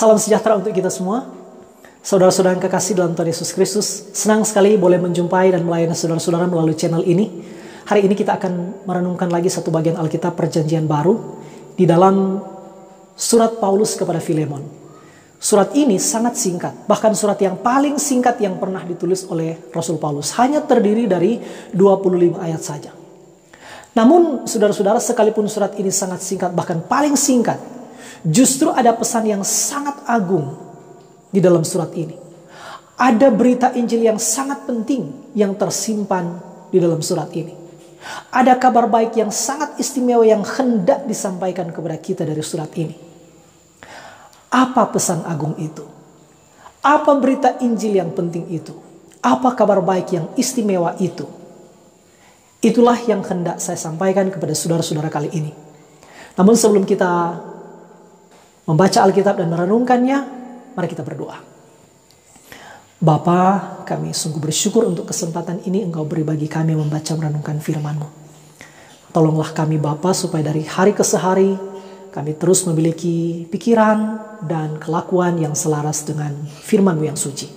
Salam sejahtera untuk kita semua. Saudara-saudara yang kekasih dalam Tuhan Yesus Kristus, senang sekali boleh menjumpai dan melayani saudara-saudara melalui channel ini. Hari ini kita akan merenungkan lagi satu bagian Alkitab Perjanjian Baru di dalam surat Paulus kepada Filemon. Surat ini sangat singkat, bahkan surat yang paling singkat yang pernah ditulis oleh Rasul Paulus. Hanya terdiri dari 25 ayat saja. Namun saudara-saudara, sekalipun surat ini sangat singkat, bahkan paling singkat, justru ada pesan yang sangat agung di dalam surat ini. Ada berita Injil yang sangat penting yang tersimpan di dalam surat ini. Ada kabar baik yang sangat istimewa yang hendak disampaikan kepada kita dari surat ini. Apa pesan agung itu? Apa berita Injil yang penting itu? Apa kabar baik yang istimewa itu? Itulah yang hendak saya sampaikan kepada saudara-saudara kali ini. Namun sebelum kita membaca Alkitab dan merenungkannya, mari kita berdoa. Bapa, kami sungguh bersyukur untuk kesempatan ini Engkau beri bagi kami membaca merenungkan firman-Mu. Tolonglah kami Bapa supaya dari hari ke hari kami terus memiliki pikiran dan kelakuan yang selaras dengan firman-Mu yang suci.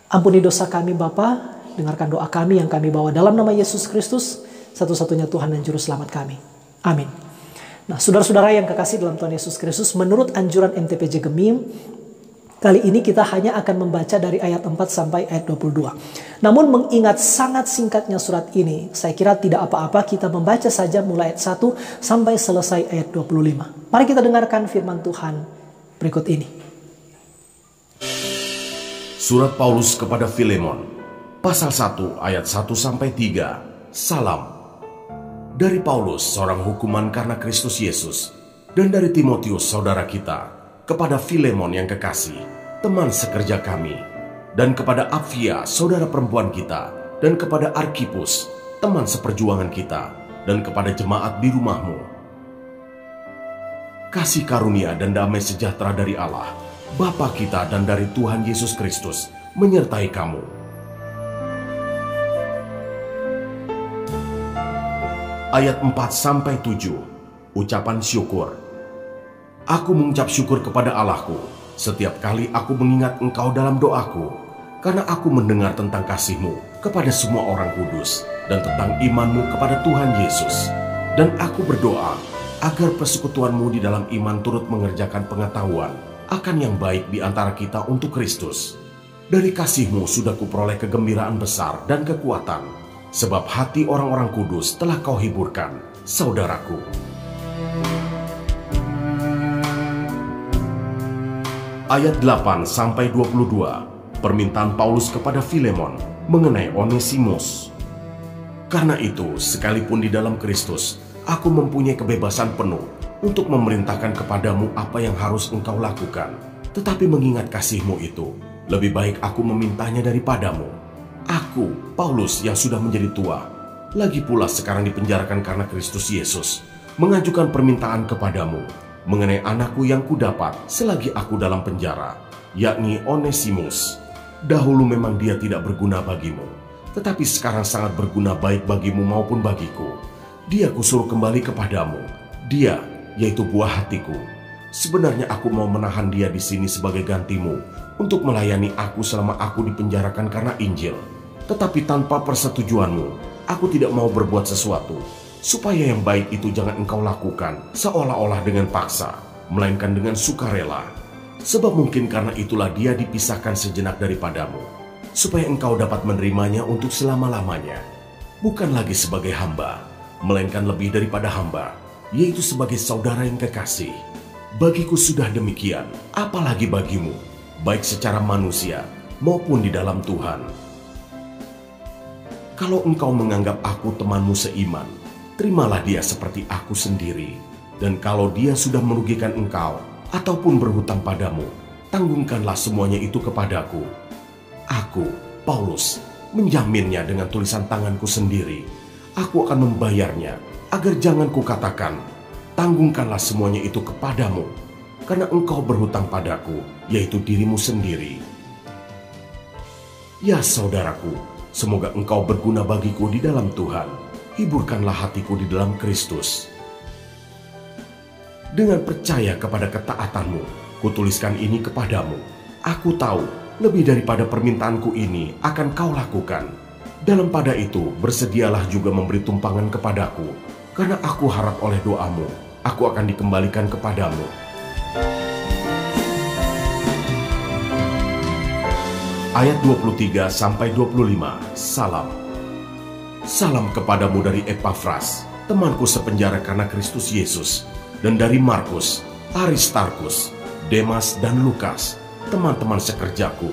Ampuni dosa kami Bapa, dengarkan doa kami yang kami bawa dalam nama Yesus Kristus, satu-satunya Tuhan dan Juru Selamat kami. Amin. Nah, saudara-saudara yang kekasih dalam Tuhan Yesus Kristus, menurut anjuran MTPJ Gemim, kali ini kita hanya akan membaca dari ayat 4 sampai ayat 22. Namun mengingat sangat singkatnya surat ini, saya kira tidak apa-apa kita membaca saja mulai ayat 1 sampai selesai ayat 25. Mari kita dengarkan firman Tuhan berikut ini. Surat Paulus kepada Filemon, pasal 1 ayat 1 sampai 3. Salam. Dari Paulus, seorang hukuman karena Kristus Yesus, dan dari Timotius, saudara kita, kepada Filemon yang kekasih, teman sekerja kami, dan kepada Apfia, saudara perempuan kita, dan kepada Arkipus, teman seperjuangan kita, dan kepada jemaat di rumahmu. Kasih karunia dan damai sejahtera dari Allah, Bapa kita dan dari Tuhan Yesus Kristus, menyertai kamu. Ayat 4-7, ucapan syukur. Aku mengucap syukur kepada Allahku setiap kali aku mengingat engkau dalam doaku, karena aku mendengar tentang kasih-Mu kepada semua orang kudus dan tentang iman-Mu kepada Tuhan Yesus. Dan aku berdoa agar persekutuan-Mu di dalam iman turut mengerjakan pengetahuan akan yang baik di antara kita untuk Kristus. Dari kasih-Mu sudah kuperoleh kegembiraan besar dan kekuatan, sebab hati orang-orang kudus telah Kau hiburkan, saudaraku. Ayat 8-22, permintaan Paulus kepada Filemon mengenai Onesimus. Karena itu, sekalipun di dalam Kristus, aku mempunyai kebebasan penuh untuk memerintahkan kepadamu apa yang harus engkau lakukan. Tetapi mengingat kasih-Mu itu, lebih baik aku memintanya daripadamu. Aku, Paulus yang sudah menjadi tua, lagi pula sekarang dipenjarakan karena Kristus Yesus, mengajukan permintaan kepadamu mengenai anakku yang kudapat selagi aku dalam penjara, yakni Onesimus. Dahulu memang dia tidak berguna bagimu, tetapi sekarang sangat berguna baik bagimu maupun bagiku. Dia kusuruh kembali kepadamu. Dia, yaitu buah hatiku. Sebenarnya aku mau menahan dia di sini sebagai gantimu untuk melayani aku selama aku dipenjarakan karena Injil. Tetapi tanpa persetujuanmu, aku tidak mau berbuat sesuatu, supaya yang baik itu jangan engkau lakukan seolah-olah dengan paksa, melainkan dengan sukarela. Sebab mungkin karena itulah dia dipisahkan sejenak daripadamu, supaya engkau dapat menerimanya untuk selama-lamanya. Bukan lagi sebagai hamba, melainkan lebih daripada hamba, yaitu sebagai saudara yang kekasih. Bagiku sudah demikian, apalagi bagimu, baik secara manusia maupun di dalam Tuhan. Kalau engkau menganggap aku temanmu seiman, terimalah dia seperti aku sendiri. Dan kalau dia sudah merugikan engkau ataupun berhutang padamu, tanggungkanlah semuanya itu kepadaku. Aku, Paulus, menjaminnya dengan tulisan tanganku sendiri. Aku akan membayarnya, agar jangan kukatakan, tanggungkanlah semuanya itu kepadamu, karena engkau berhutang padaku, yaitu dirimu sendiri. Ya saudaraku, semoga engkau berguna bagiku di dalam Tuhan. Hiburkanlah hatiku di dalam Kristus. Dengan percaya kepada ketaatanmu, Kutuliskan ini kepadamu. Aku tahu lebih daripada permintaanku ini akan kau lakukan. Dalam pada itu bersedialah juga memberi tumpangan kepadaku, karena aku harap oleh doamu, aku akan dikembalikan kepadamu. Ayat 23-25, Salam. Salam kepadamu dari Epafras, temanku sepenjara karena Kristus Yesus, dan dari Markus, Aristarkus, Demas, dan Lukas, teman-teman sekerjaku.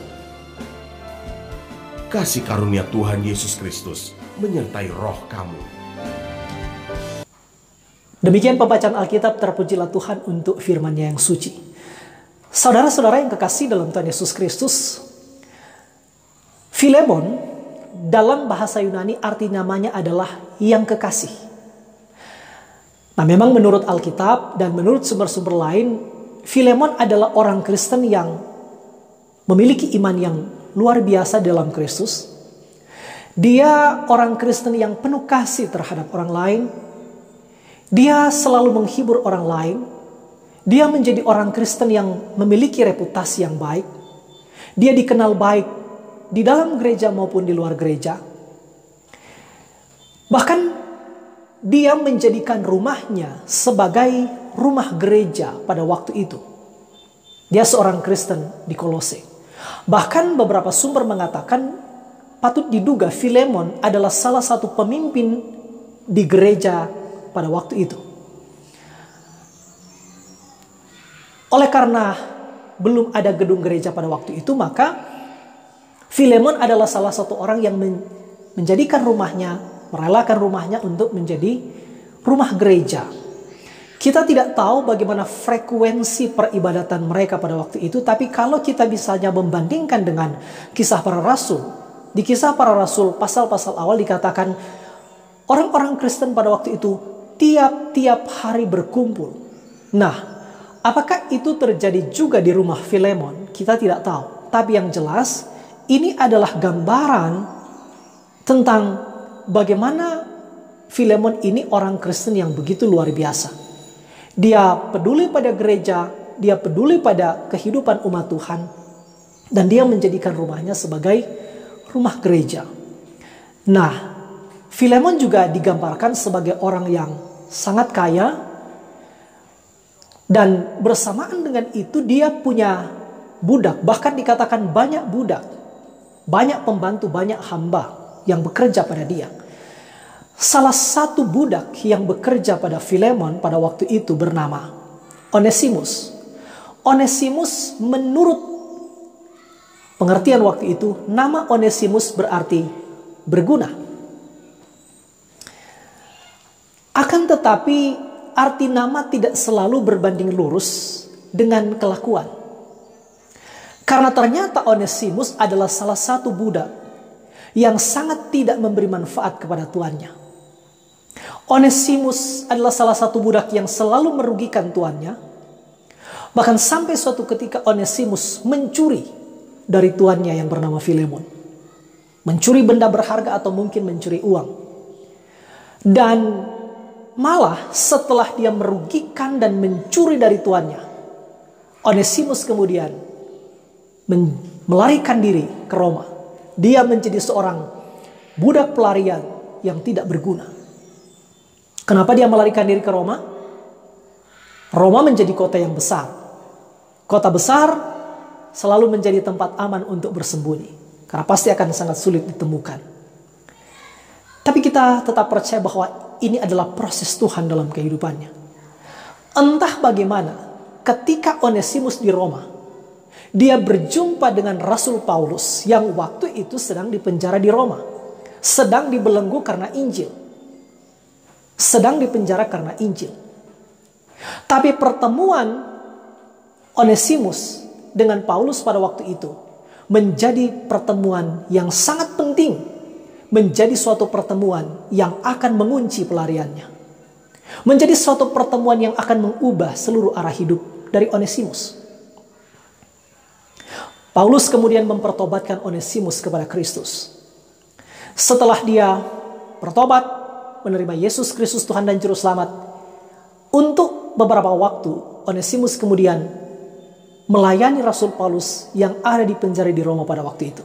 Kasih karunia Tuhan Yesus Kristus menyertai roh kamu. Demikian pembacaan Alkitab. Terpujilah Tuhan untuk firman-Nya yang suci. Saudara-saudara yang kekasih dalam Tuhan Yesus Kristus, Filemon dalam bahasa Yunani arti namanya adalah yang kekasih. Nah, memang menurut Alkitab dan menurut sumber-sumber lain, Filemon adalah orang Kristen yang memiliki iman yang luar biasa dalam Kristus. Dia orang Kristen yang penuh kasih terhadap orang lain. Dia selalu menghibur orang lain. Dia menjadi orang Kristen yang memiliki reputasi yang baik. Dia dikenal baik di dalam gereja maupun di luar gereja. Bahkan dia menjadikan rumahnya sebagai rumah gereja pada waktu itu. Dia seorang Kristen di Kolose. Bahkan beberapa sumber mengatakan patut diduga Filemon adalah salah satu pemimpin di gereja pada waktu itu. Oleh karena belum ada gedung gereja pada waktu itu, maka Filemon adalah salah satu orang yang menjadikan rumahnya, merelakan rumahnya untuk menjadi rumah gereja. Kita tidak tahu bagaimana frekuensi peribadatan mereka pada waktu itu, tapi kalau kita bisanya membandingkan dengan Kisah Para Rasul, di Kisah Para Rasul pasal-pasal awal dikatakan orang-orang Kristen pada waktu itu tiap-tiap hari berkumpul. Nah, apakah itu terjadi juga di rumah Filemon? Kita tidak tahu. Tapi yang jelas, ini adalah gambaran tentang bagaimana Filemon ini orang Kristen yang begitu luar biasa. Dia peduli pada gereja, dia peduli pada kehidupan umat Tuhan, dan dia menjadikan rumahnya sebagai rumah gereja. Nah, Filemon juga digambarkan sebagai orang yang sangat kaya, dan bersamaan dengan itu dia punya budak, bahkan dikatakan banyak budak, banyak pembantu, banyak hamba yang bekerja pada dia. Salah satu budak yang bekerja pada Filemon pada waktu itu bernama Onesimus. Onesimus menurut pengertian waktu itu, nama Onesimus berarti berguna. Akan tetapi arti nama tidak selalu berbanding lurus dengan kelakuan. Karena ternyata Onesimus adalah salah satu budak yang sangat tidak memberi manfaat kepada tuannya. Onesimus adalah salah satu budak yang selalu merugikan tuannya. Bahkan sampai suatu ketika Onesimus mencuri dari tuannya yang bernama Filemon. Mencuri benda berharga atau mungkin mencuri uang. Dan malah setelah dia merugikan dan mencuri dari tuannya, Onesimus kemudian melarikan diri ke Roma. Dia menjadi seorang budak pelarian yang tidak berguna. Kenapa dia melarikan diri ke Roma? Roma menjadi kota yang besar. Kota besar selalu menjadi tempat aman untuk bersembunyi, karena pasti akan sangat sulit ditemukan. Tapi kita tetap percaya bahwa ini adalah proses Tuhan dalam kehidupannya. Entah bagaimana, ketika Onesimus di Roma, dia berjumpa dengan Rasul Paulus yang waktu itu sedang dipenjara di Roma, sedang dibelenggu karena Injil. Sedang dipenjara karena Injil. Tapi pertemuan Onesimus dengan Paulus pada waktu itu menjadi pertemuan yang sangat penting. Menjadi suatu pertemuan yang akan mengunci pelariannya. Menjadi suatu pertemuan yang akan mengubah seluruh arah hidup dari Onesimus. Paulus kemudian mempertobatkan Onesimus kepada Kristus. Setelah dia bertobat, menerima Yesus Kristus Tuhan dan Juru Selamat, untuk beberapa waktu Onesimus kemudian melayani Rasul Paulus yang ada di penjara di Roma pada waktu itu.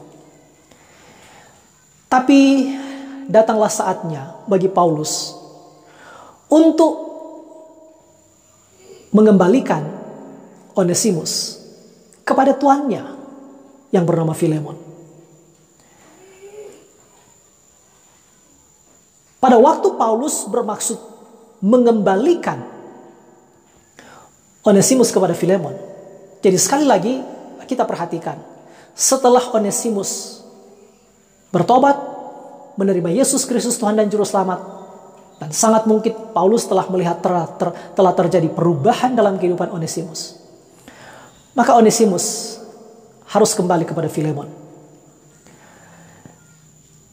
Tapi datanglah saatnya bagi Paulus untuk mengembalikan Onesimus kepada tuannya yang bernama Filemon. Pada waktu Paulus bermaksud mengembalikan Onesimus kepada Filemon, jadi sekali lagi kita perhatikan, setelah Onesimus bertobat, menerima Yesus Kristus Tuhan dan Juru Selamat, dan sangat mungkin Paulus telah melihat telah terjadi perubahan dalam kehidupan Onesimus, maka Onesimus harus kembali kepada Filemon.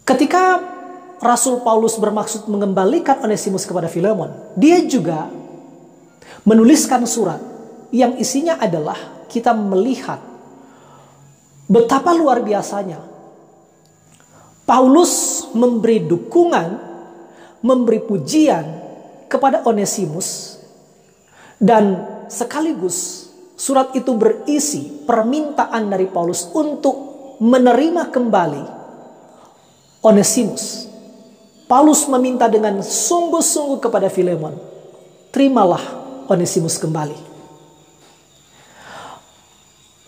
Ketika Rasul Paulus bermaksud mengembalikan Onesimus kepada Filemon, dia juga menuliskan surat yang isinya adalah kita melihat betapa luar biasanya Paulus memberi dukungan, memberi pujian kepada Onesimus, dan sekaligus surat itu berisi permintaan dari Paulus untuk menerima kembali Onesimus. Paulus meminta dengan sungguh-sungguh kepada Filemon, terimalah Onesimus kembali.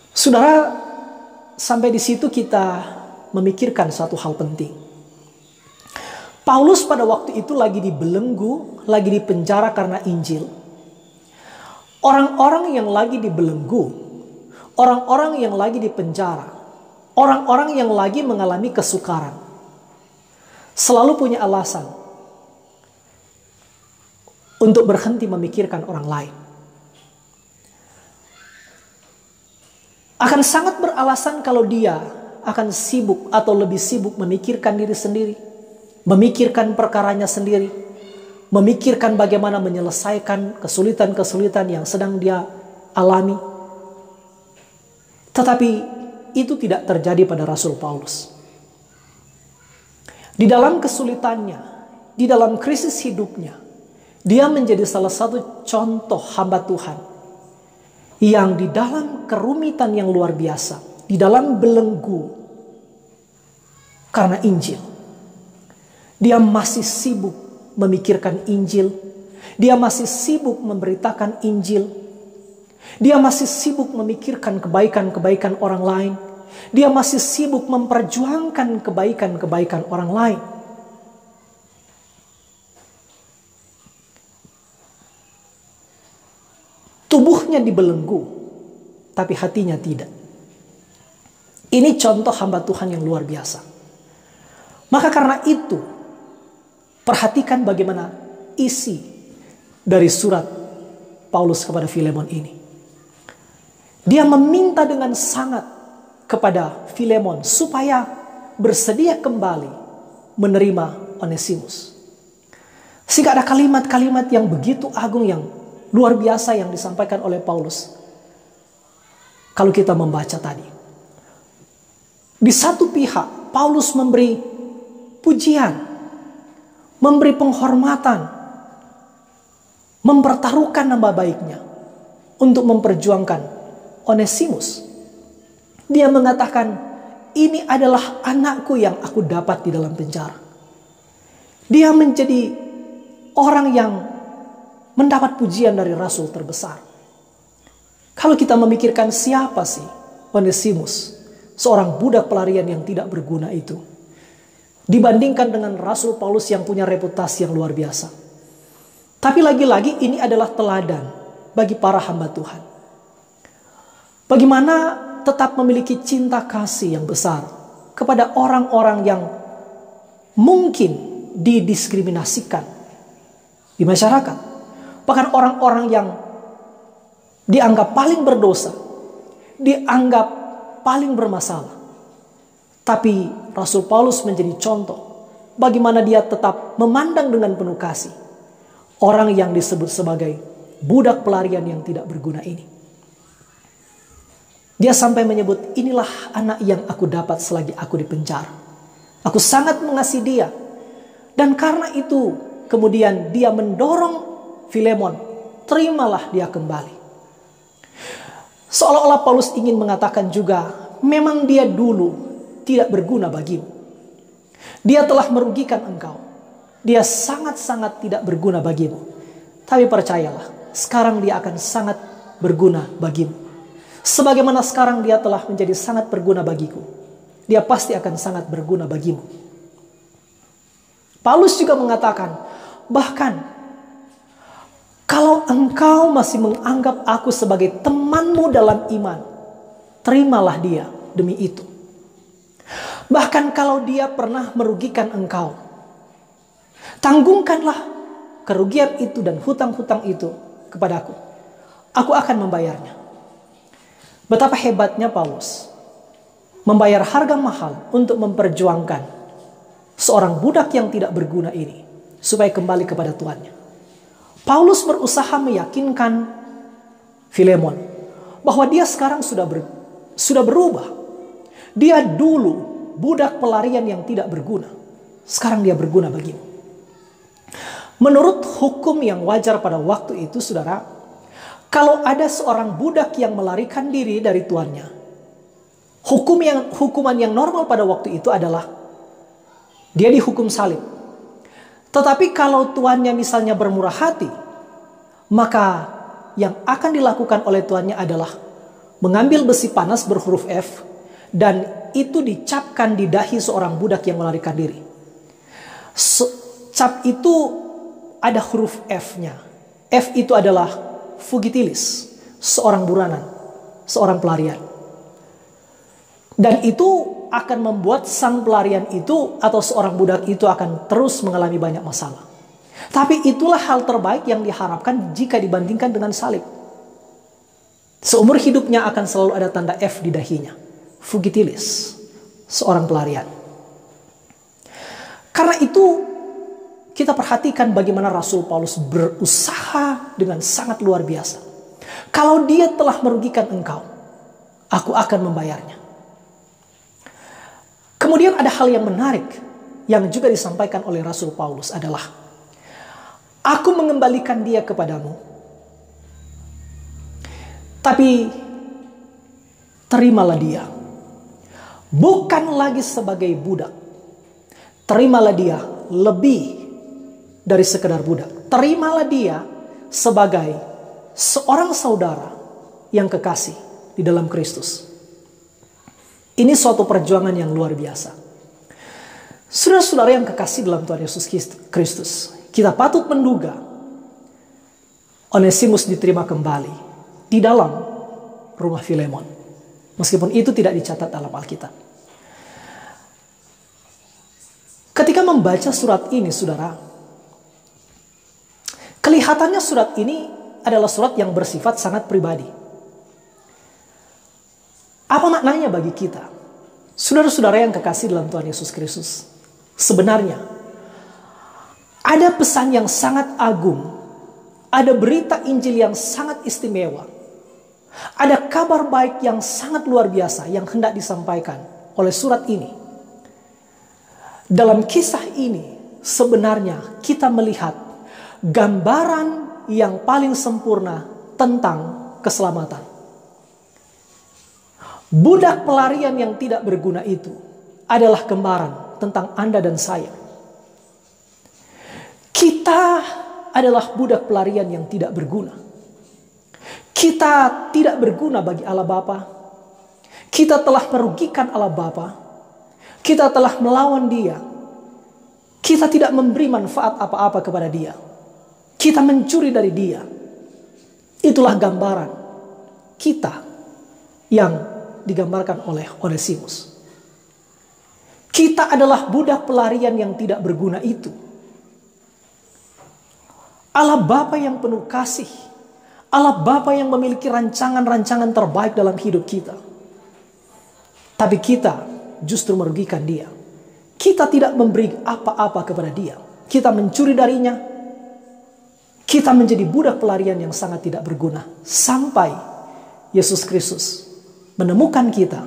Saudara, sampai di situ kita memikirkan satu hal penting. Paulus pada waktu itu lagi dibelenggu, lagi dipenjara karena Injil. Orang-orang yang lagi dibelenggu, orang-orang yang lagi dipenjara, orang-orang yang lagi mengalami kesukaran, selalu punya alasan untuk berhenti memikirkan orang lain. Akan sangat beralasan kalau dia akan sibuk atau lebih sibuk memikirkan diri sendiri, memikirkan perkaranya sendiri, memikirkan bagaimana menyelesaikan kesulitan-kesulitan yang sedang dia alami. Tetapi itu tidak terjadi pada Rasul Paulus. Di dalam kesulitannya, di dalam krisis hidupnya, dia menjadi salah satu contoh hamba Tuhan yang di dalam kerumitan yang luar biasa, di dalam belenggu karena Injil, dia masih sibuk memikirkan Injil, dia masih sibuk memberitakan Injil, dia masih sibuk memikirkan kebaikan-kebaikan orang lain, dia masih sibuk memperjuangkan kebaikan-kebaikan orang lain. Tubuhnya dibelenggu, tapi hatinya tidak. Ini contoh hamba Tuhan yang luar biasa. Maka karena itu, perhatikan bagaimana isi dari surat Paulus kepada Filemon ini. Dia meminta dengan sangat kepada Filemon supaya bersedia kembali menerima Onesimus. Sehingga ada kalimat-kalimat yang begitu agung, yang luar biasa yang disampaikan oleh Paulus. Kalau kita membaca tadi, di satu pihak Paulus memberi pujian, memberi penghormatan, mempertaruhkan nama baiknya untuk memperjuangkan Onesimus. Dia mengatakan, ini adalah anakku yang aku dapat di dalam penjara. Dia menjadi orang yang mendapat pujian dari rasul terbesar. Kalau kita memikirkan siapa sih Onesimus, seorang budak pelarian yang tidak berguna itu, dibandingkan dengan Rasul Paulus yang punya reputasi yang luar biasa. Tapi lagi-lagi ini adalah teladan bagi para hamba Tuhan. Bagaimana tetap memiliki cinta kasih yang besar kepada orang-orang yang mungkin didiskriminasikan di masyarakat. Bahkan orang-orang yang dianggap paling berdosa, dianggap paling bermasalah. Tapi Rasul Paulus menjadi contoh bagaimana dia tetap memandang dengan penuh kasih orang yang disebut sebagai budak pelarian yang tidak berguna ini. Dia sampai menyebut, inilah anak yang aku dapat selagi aku di penjara. Aku sangat mengasihi dia. Dan karena itu kemudian dia mendorong Filemon, terimalah dia kembali. Seolah-olah Paulus ingin mengatakan juga, memang dia dulu tidak berguna bagimu. Dia telah merugikan engkau. Dia sangat-sangat tidak berguna bagimu. Tapi percayalah, sekarang dia akan sangat berguna bagimu. Sebagaimana sekarang dia telah menjadi sangat berguna bagiku, dia pasti akan sangat berguna bagimu. Paulus juga mengatakan, bahkan kalau engkau masih menganggap aku sebagai temanmu dalam iman, terimalah dia demi itu. Bahkan kalau dia pernah merugikan engkau, tanggungkanlah kerugian itu dan hutang-hutang itu kepadaku. Aku akan membayarnya. Betapa hebatnya Paulus membayar harga mahal untuk memperjuangkan seorang budak yang tidak berguna ini supaya kembali kepada tuannya. Paulus berusaha meyakinkan Filemon bahwa dia sekarang sudah berubah. Dia dulu budak pelarian yang tidak berguna. Sekarang dia berguna bagimu. Menurut hukum yang wajar pada waktu itu, saudara, kalau ada seorang budak yang melarikan diri dari tuannya, hukuman yang normal pada waktu itu adalah dia dihukum salib. Tetapi kalau tuannya misalnya bermurah hati, maka yang akan dilakukan oleh tuannya adalah mengambil besi panas berhuruf F dan itu dicapkan di dahi seorang budak yang melarikan diri. Cap itu ada huruf F-nya. F itu adalah fugitilis, seorang buronan, seorang pelarian. Dan itu akan membuat sang pelarian itu atau seorang budak itu akan terus mengalami banyak masalah. Tapi itulah hal terbaik yang diharapkan jika dibandingkan dengan salib. Seumur hidupnya akan selalu ada tanda F di dahinya. Fugitilis, seorang pelarian. Karena itu kita perhatikan bagaimana Rasul Paulus berusaha dengan sangat luar biasa. Kalau dia telah merugikan engkau, aku akan membayarnya. Kemudian ada hal yang menarik yang juga disampaikan oleh Rasul Paulus adalah, aku mengembalikan dia kepadamu, tapi terimalah dia bukan lagi sebagai budak. Terimalah dia lebih dari sekedar budak. Terimalah dia sebagai seorang saudara yang kekasih di dalam Kristus. Ini suatu perjuangan yang luar biasa. Saudara-saudara yang kekasih dalam Tuhan Yesus Kristus, kita patut menduga Onesimus diterima kembali di dalam rumah Filemon. Meskipun itu tidak dicatat dalam Alkitab. Ketika membaca surat ini, saudara, kelihatannya surat ini adalah surat yang bersifat sangat pribadi. Apa maknanya bagi kita? Saudara-saudara yang kekasih dalam Tuhan Yesus Kristus, sebenarnya ada pesan yang sangat agung, ada berita Injil yang sangat istimewa, ada kabar baik yang sangat luar biasa yang hendak disampaikan oleh surat ini. Dalam kisah ini sebenarnya kita melihat gambaran yang paling sempurna tentang keselamatan. Budak pelarian yang tidak berguna itu adalah gambaran tentang Anda dan saya. Kita adalah budak pelarian yang tidak berguna. Kita tidak berguna bagi Allah Bapa. Kita telah merugikan Allah Bapa. Kita telah melawan Dia. Kita tidak memberi manfaat apa-apa kepada Dia. Kita mencuri dari Dia. Itulah gambaran kita yang digambarkan oleh Onesimus. Kita adalah budak pelarian yang tidak berguna itu. Allah Bapa yang penuh kasih, Allah Bapa yang memiliki rancangan-rancangan terbaik dalam hidup kita. Tapi kita justru merugikan Dia. Kita tidak memberi apa-apa kepada Dia. Kita mencuri darinya. Kita menjadi budak pelarian yang sangat tidak berguna. Sampai Yesus Kristus menemukan kita,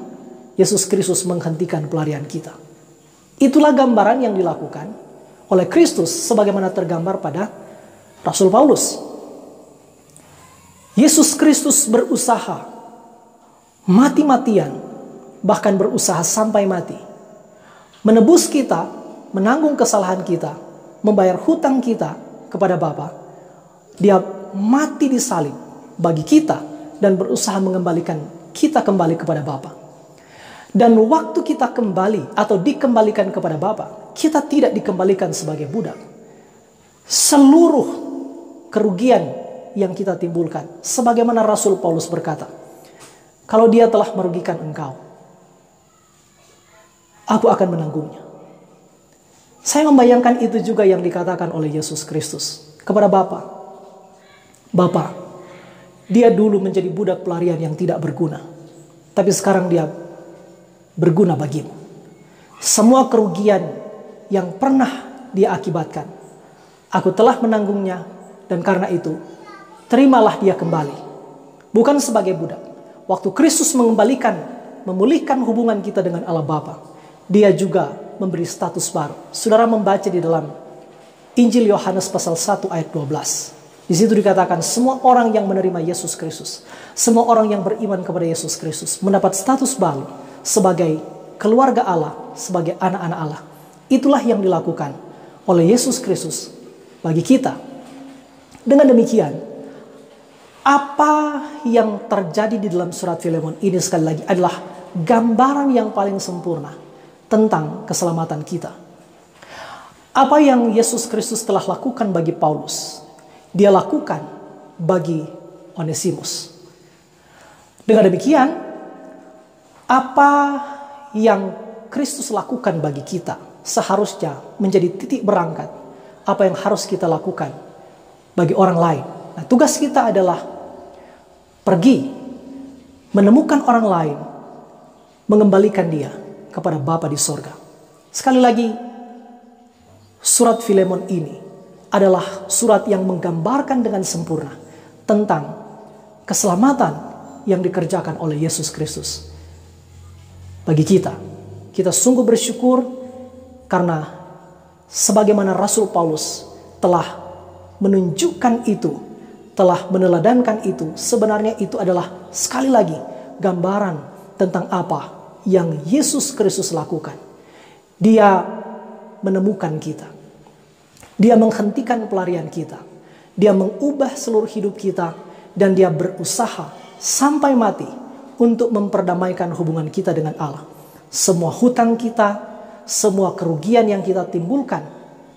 Yesus Kristus menghentikan pelarian kita. Itulah gambaran yang dilakukan oleh Kristus sebagaimana tergambar pada Rasul Paulus. Yesus Kristus berusaha mati-matian, bahkan berusaha sampai mati, menebus kita, menanggung kesalahan kita, membayar hutang kita kepada Bapa. Dia mati di salib bagi kita dan berusaha mengembalikan kita kembali kepada Bapa. Dan waktu kita kembali atau dikembalikan kepada Bapa, kita tidak dikembalikan sebagai budak. Seluruh kerugian yang kita timbulkan, sebagaimana Rasul Paulus berkata, kalau dia telah merugikan engkau, aku akan menanggungnya. Saya membayangkan itu juga yang dikatakan oleh Yesus Kristus kepada Bapa. Bapa, dia dulu menjadi budak pelarian yang tidak berguna, tapi sekarang dia berguna bagimu. Semua kerugian yang pernah dia akibatkan, aku telah menanggungnya, dan karena itu, terimalah dia kembali. Bukan sebagai budak. Waktu Kristus memulihkan hubungan kita dengan Allah Bapa, dia juga memberi status baru. Saudara membaca di dalam Injil Yohanes pasal 1 ayat 12. Di situ dikatakan semua orang yang menerima Yesus Kristus, semua orang yang beriman kepada Yesus Kristus mendapat status baru sebagai keluarga Allah, sebagai anak-anak Allah. Itulah yang dilakukan oleh Yesus Kristus bagi kita. Dengan demikian, apa yang terjadi di dalam surat Filemon ini sekali lagi adalah gambaran yang paling sempurna tentang keselamatan kita. Apa yang Yesus Kristus telah lakukan bagi Paulus, dia lakukan bagi Onesimus. Dengan demikian, apa yang Kristus lakukan bagi kita seharusnya menjadi titik berangkat apa yang harus kita lakukan bagi orang lain. Nah, tugas kita adalah pergi menemukan orang lain, mengembalikan dia kepada Bapa di sorga. Sekali lagi, surat Filemon ini adalah surat yang menggambarkan dengan sempurna tentang keselamatan yang dikerjakan oleh Yesus Kristus bagi kita. Kita sungguh bersyukur karena sebagaimana Rasul Paulus telah menunjukkan itu, telah meneladankan itu, sebenarnya itu adalah sekali lagi gambaran tentang apa yang Yesus Kristus lakukan. Dia menemukan kita. Dia menghentikan pelarian kita. Dia mengubah seluruh hidup kita. Dan dia berusaha sampai mati untuk memperdamaikan hubungan kita dengan Allah. Semua hutang kita, semua kerugian yang kita timbulkan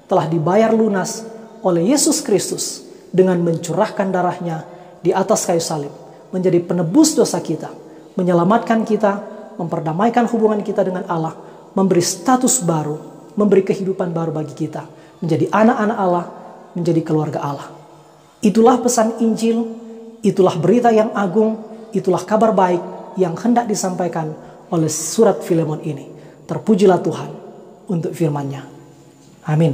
telah dibayar lunas oleh Yesus Kristus dengan mencurahkan darahnya di atas kayu salib. Menjadi penebus dosa kita, menyelamatkan kita, memperdamaikan hubungan kita dengan Allah, memberi status baru, memberi kehidupan baru bagi kita. Menjadi anak-anak Allah, menjadi keluarga Allah. Itulah pesan Injil, itulah berita yang agung, itulah kabar baik yang hendak disampaikan oleh surat Filemon ini. Terpujilah Tuhan untuk firman-Nya. Amin.